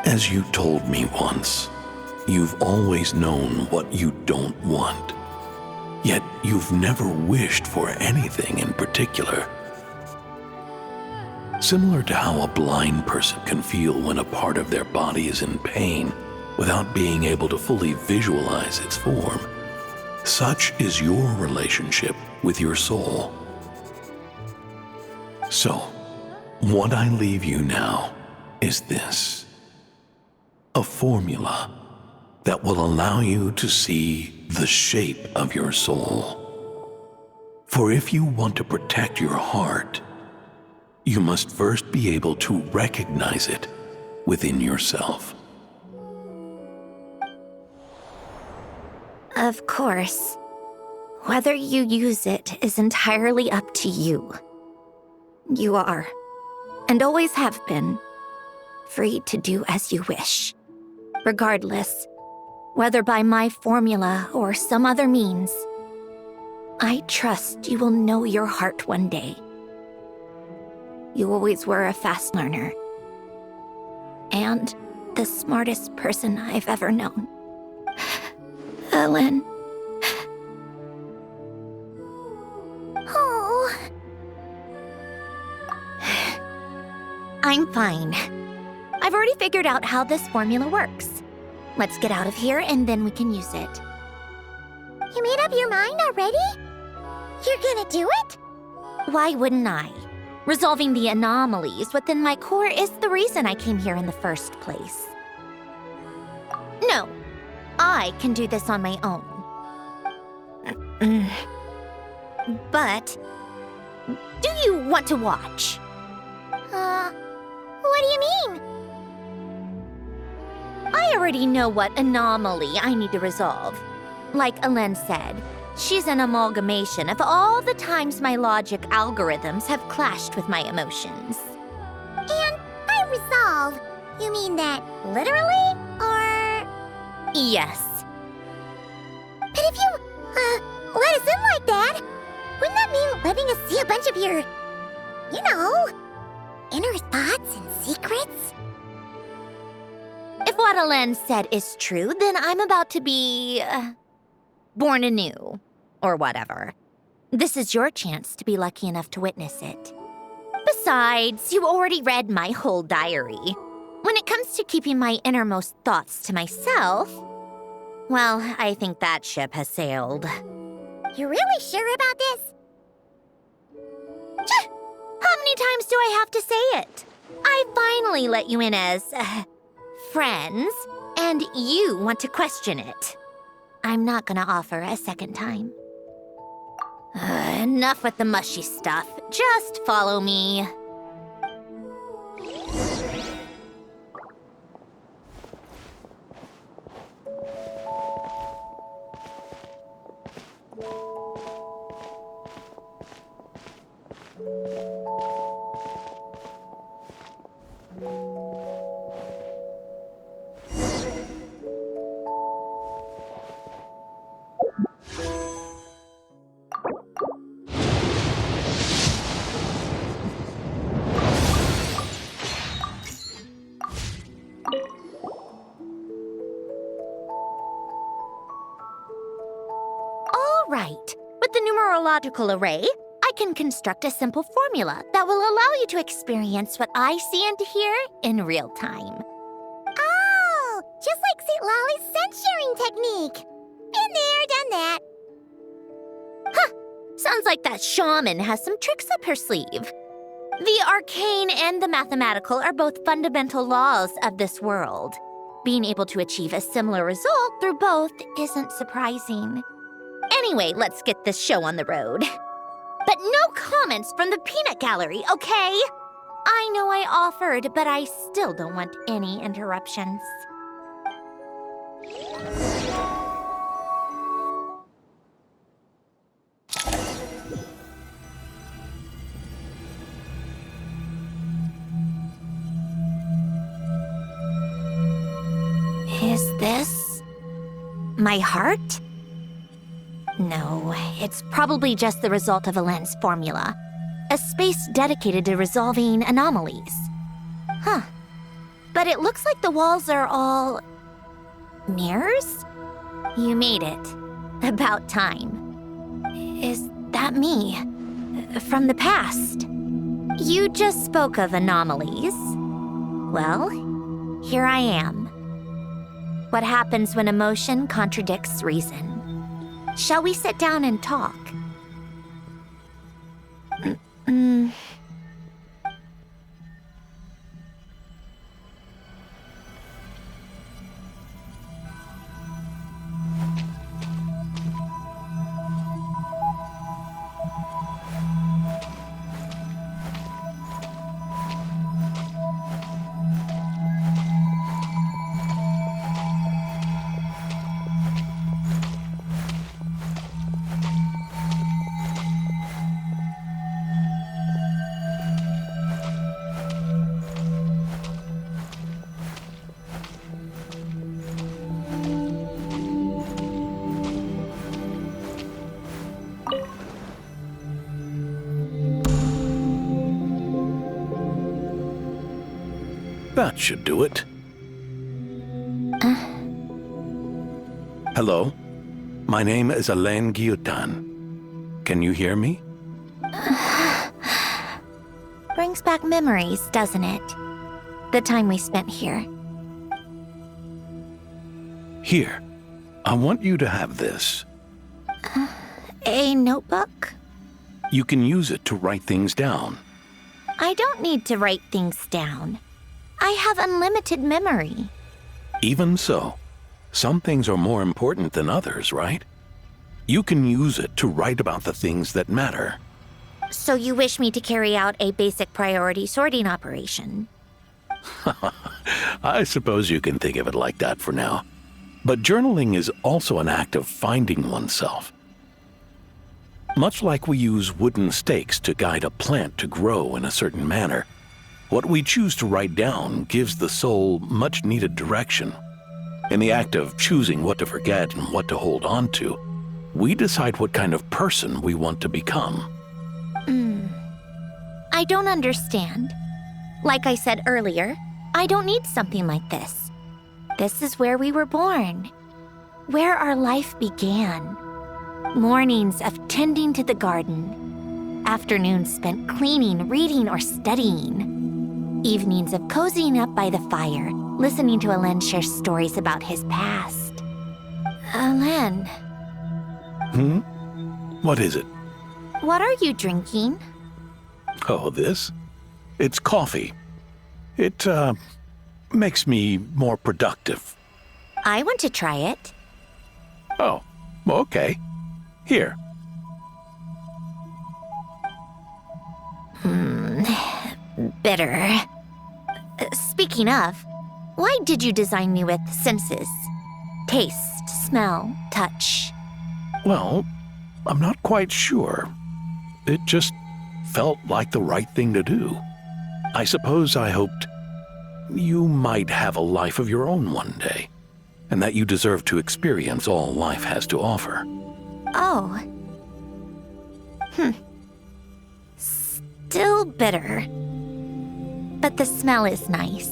As you told me once, you've always known what you don't want. Yet you've never wished for anything in particular. Similar to how a blind person can feel when a part of their body is in pain without being able to fully visualize its form, such is your relationship with your soul. So, what I leave you now is this: a formula that will allow you to see the shape of your soul. For if you want to protect your heart, you must first be able to recognize it within yourself. Of course. Whether you use it is entirely up to you. You are, and always have been, free to do as you wish. Regardless, whether by my formula or some other means, I trust you will know your heart one day. You always were a fast learner, and the smartest person I've ever known. Ellen. Oh. I'm fine. I've already figured out how this formula works. Let's get out of here and then we can use it. You made up your mind already? You're gonna do it? Why wouldn't I? Resolving the anomalies within my core is the reason I came here in the first place. No, I can do this on my own. But, do you want to watch? What do you mean? I already know what anomaly I need to resolve. Like Ellen said, she's an amalgamation of all the times my logic algorithms have clashed with my emotions. And by resolve, you mean that literally, or...? Yes. But if you, let us in like that, wouldn't that mean letting us see a bunch of your, inner thoughts and secrets? If what Ellen said is true, then I'm about to be... born anew, or whatever. This is your chance to be lucky enough to witness it. Besides, you already read my whole diary. When it comes to keeping my innermost thoughts to myself, well, I think that ship has sailed. You're really sure about this? How many times do I have to say it? I finally let you in as, friends, and you want to question it. I'm not gonna offer a second time. Enough with the mushy stuff. Just follow me. Right. With the numerological array, I can construct a simple formula that will allow you to experience what I see and hear in real time. Oh, just like St. Lolly's scent-sharing technique. Been there, done that. Huh. Sounds like that shaman has some tricks up her sleeve. The arcane and the mathematical are both fundamental laws of this world. Being able to achieve a similar result through both isn't surprising. Anyway, let's get this show on the road. But no comments from the peanut gallery, okay? I know I offered, but I still don't want any interruptions. Is this my heart? No, it's probably just the result of Ellen's formula. A space dedicated to resolving anomalies. Huh. But it looks like the walls are all... mirrors? You made it. About time. Is that me? From the past? You just spoke of anomalies. Well, here I am. What happens when emotion contradicts reason? Shall we sit down and talk? That should do it. Hello? My name is Alain Guillotin. Can you hear me? Brings back memories, doesn't it? The time we spent here. Here. I want you to have this. A notebook? You can use it to write things down. I don't need to write things down. I have unlimited memory. Even so, some things are more important than others, right? You can use it to write about the things that matter. So you wish me to carry out a basic priority sorting operation? I suppose you can think of it like that for now. But journaling is also an act of finding oneself. Much like we use wooden stakes to guide a plant to grow in a certain manner, what we choose to write down gives the soul much-needed direction. In the act of choosing what to forget and what to hold on to, we decide what kind of person we want to become. I don't understand. Like I said earlier, I don't need something like this. This is where we were born, where our life began. Mornings of tending to the garden, afternoons spent cleaning, reading, or studying. Evenings of cozying up by the fire, listening to Alain share stories about his past. Alain. What is it? What are you drinking? Oh, this? It's coffee. It, makes me more productive. I want to try it. Oh, okay. Here. Bitter. Speaking of, why did you design me with senses? Taste, smell, touch. Well, I'm not quite sure. It just felt like the right thing to do. I suppose I hoped you might have a life of your own one day, and that you deserve to experience all life has to offer. Oh. Still bitter. But the smell is nice.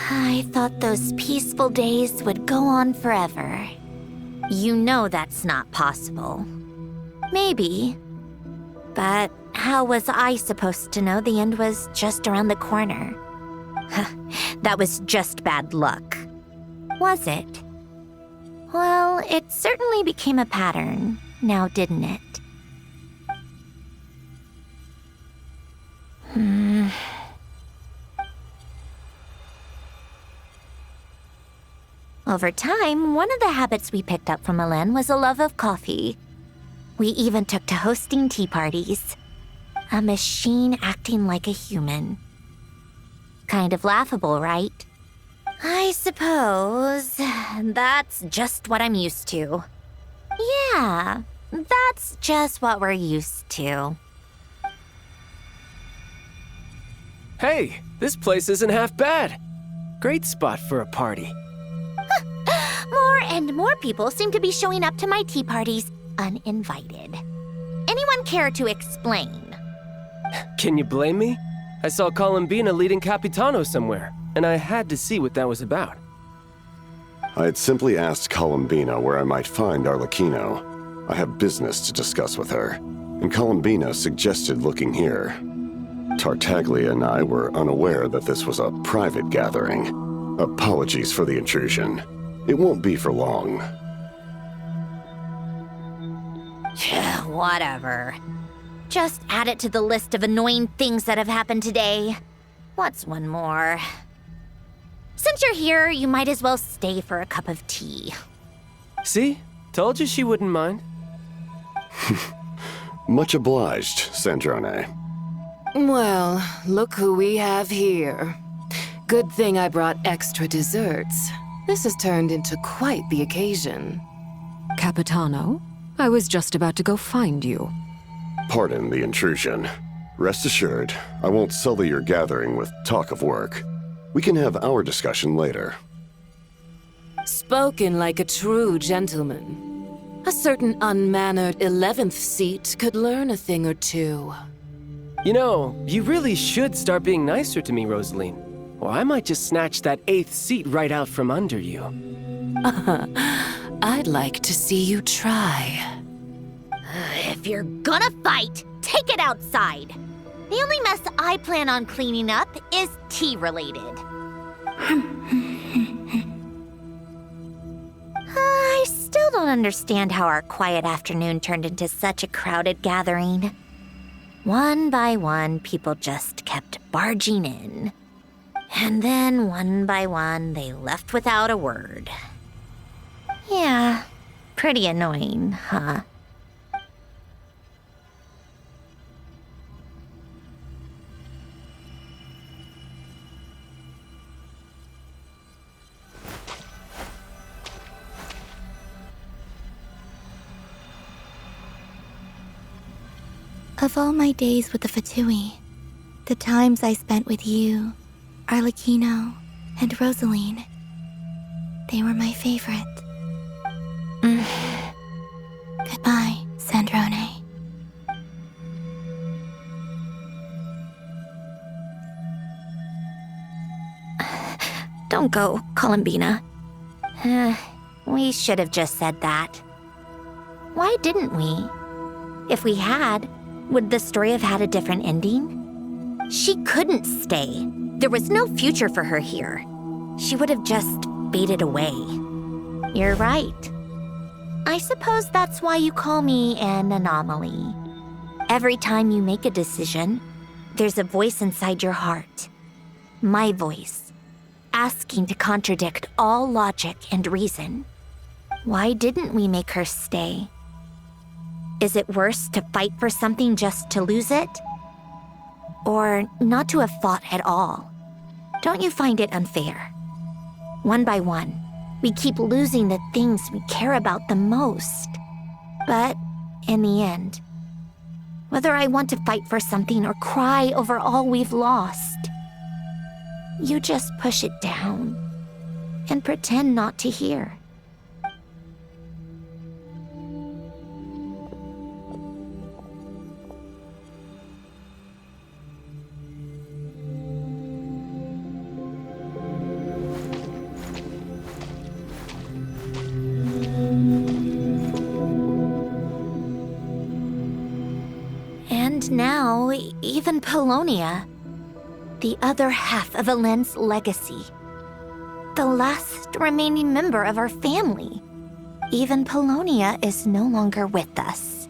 I thought those peaceful days would go on forever. You know that's not possible. Maybe. But how was I supposed to know the end was just around the corner? That was just bad luck. Was it? Well, it certainly became a pattern, now didn't it? Over time, one of the habits we picked up from Alain was a love of coffee. We even took to hosting tea parties. A machine acting like a human. Kind of laughable, right? I suppose that's just what I'm used to. Yeah, that's just what we're used to. Hey, this place isn't half bad. Great spot for a party. More and more people seem to be showing up to my tea parties uninvited. Anyone care to explain? Can you blame me? I saw Columbina leading Capitano somewhere, and I had to see what that was about. I had simply asked Columbina where I might find Arlecchino. I have business to discuss with her, and Columbina suggested looking here. Tartaglia and I were unaware that this was a private gathering. Apologies for the intrusion. It won't be for long. Whatever. Just add it to the list of annoying things that have happened today. What's one more? Since you're here, you might as well stay for a cup of tea. See? Told you she wouldn't mind. Much obliged, Sandrone. Well, look who we have here. Good thing I brought extra desserts. This has turned into quite the occasion. Capitano, I was just about to go find you. Pardon the intrusion. Rest assured, I won't sully your gathering with talk of work. We can have our discussion later. Spoken like a true gentleman. A certain unmannered 11th seat could learn a thing or two. You know, you really should start being nicer to me, Rosaline. Or I might just snatch that 8th seat right out from under you. I'd like to see you try. If you're gonna fight, take it outside. The only mess I plan on cleaning up is tea-related. I still don't understand how our quiet afternoon turned into such a crowded gathering. One by one, people just kept barging in. And then, one by one, they left without a word. Yeah, pretty annoying, huh? Of all my days with the Fatui, the times I spent with you, Arlecchino, and Rosaline, they were my favorite. Goodbye, Sandrone. Don't go, Columbina. We should have just said that. Why didn't we? If we had, would the story have had a different ending? She couldn't stay. There was no future for her here. She would have just faded away. You're right. I suppose that's why you call me an anomaly. Every time you make a decision, there's a voice inside your heart. My voice, asking to contradict all logic and reason. Why didn't we make her stay? Is it worse to fight for something just to lose it? Or not to have fought at all? Don't you find it unfair? One by one, we keep losing the things we care about the most. But in the end, whether I want to fight for something or cry over all we've lost, you just push it down and pretend not to hear. And now, even Polonia, the other half of Helen's legacy, the last remaining member of our family, even Polonia is no longer with us.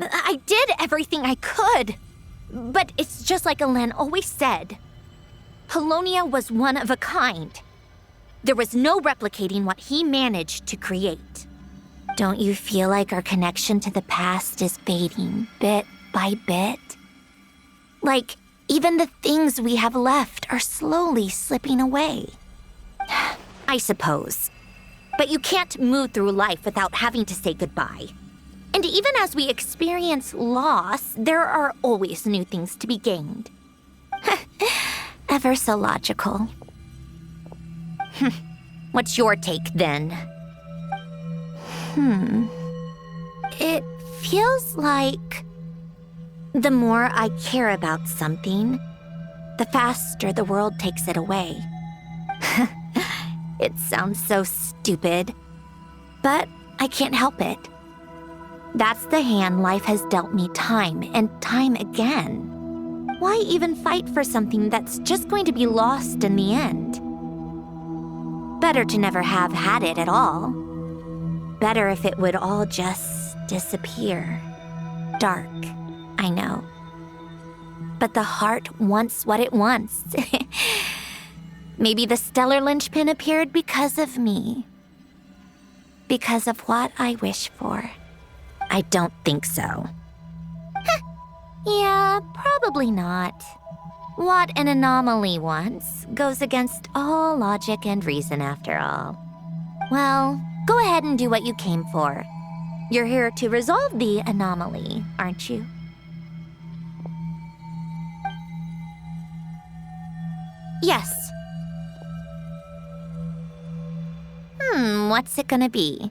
I did everything I could, but it's just like Helen always said. Polonia was one of a kind. There was no replicating what he managed to create. Don't you feel like our connection to the past is fading bit by bit? Like, even the things we have left are slowly slipping away. I suppose. But you can't move through life without having to say goodbye. And even as we experience loss, there are always new things to be gained. Ever so logical. What's your take, then? It feels like The more I care about something, the faster the world takes it away. It sounds so stupid, but I can't help it. That's the hand life has dealt me time and time again. Why even fight for something that's just going to be lost in the end? Better to never have had it at all. Better if it would all just disappear. Dark, I know. But the heart wants what it wants. Maybe the stellar linchpin appeared because of me. Because of what I wish for. I don't think so. Yeah, probably not. What an anomaly wants goes against all logic and reason after all. Well, go ahead and do what you came for. You're here to resolve the anomaly, aren't you? Yes. What's it gonna be?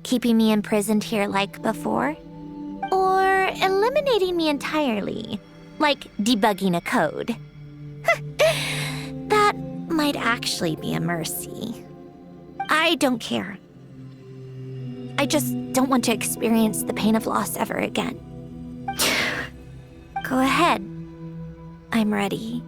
Keeping me imprisoned here like before? Or eliminating me entirely, like debugging a code? That might actually be a mercy. I don't care. I just don't want to experience the pain of loss ever again. Go ahead. I'm ready.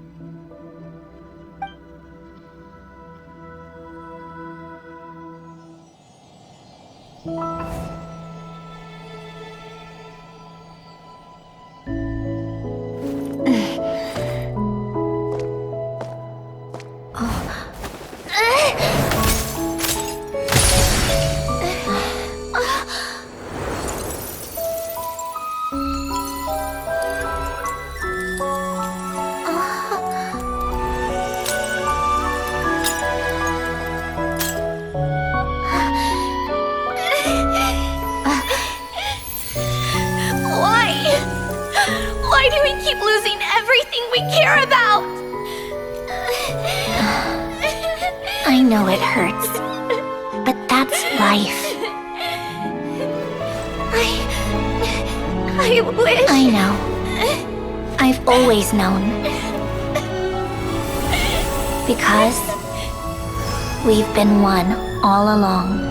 Why do we keep losing everything we care about? I know it hurts, but that's life. I wish... I know. I've always known. Because we've been one all along.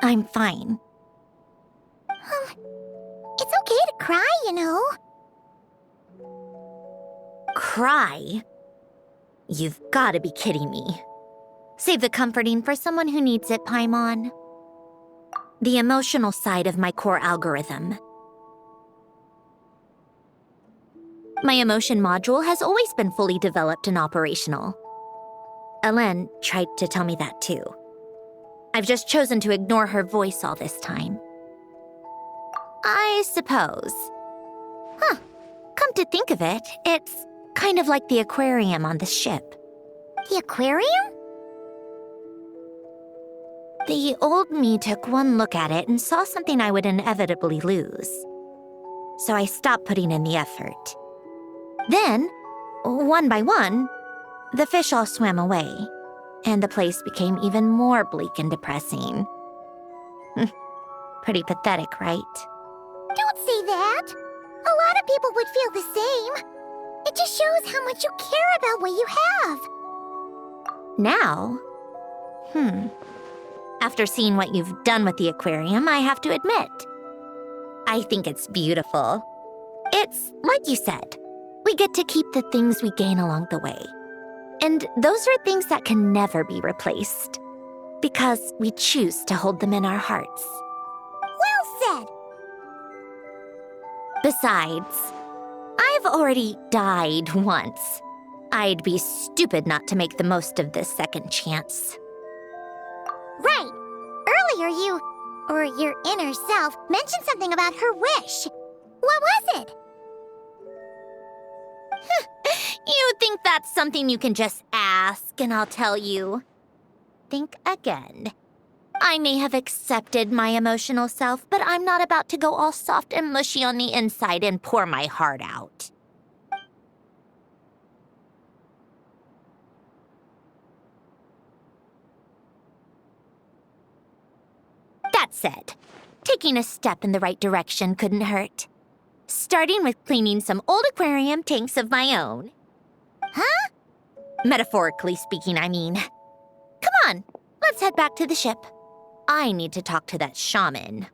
I'm fine. It's okay to cry, you know. Cry? You've got to be kidding me. Save the comforting for someone who needs it, Paimon. The emotional side of my core algorithm. My emotion module has always been fully developed and operational. Ellen tried to tell me that too. I've just chosen to ignore her voice all this time. I suppose. Come to think of it, it's kind of like the aquarium on the ship. The aquarium? The old me took one look at it and saw something I would inevitably lose. So I stopped putting in the effort. Then, one by one, the fish all swam away. And the place became even more bleak and depressing. Pretty pathetic, right? Don't say that. A lot of people would feel the same. It just shows how much you care about what you have. Now? After seeing what you've done with the aquarium, I have to admit. I think it's beautiful. It's like you said. We get to keep the things we gain along the way. And those are things that can never be replaced. Because we choose to hold them in our hearts. Well said. Besides, I've already died once. I'd be stupid not to make the most of this second chance. Right. Earlier you, or your inner self, mentioned something about her wish. What was it? You think that's something you can just ask and I'll tell you? Think again. I may have accepted my emotional self, but I'm not about to go all soft and mushy on the inside and pour my heart out. That said, taking a step in the right direction couldn't hurt. Starting with cleaning some old aquarium tanks of my own. Huh? Metaphorically speaking, I mean. Come on, let's head back to the ship. I need to talk to that shaman.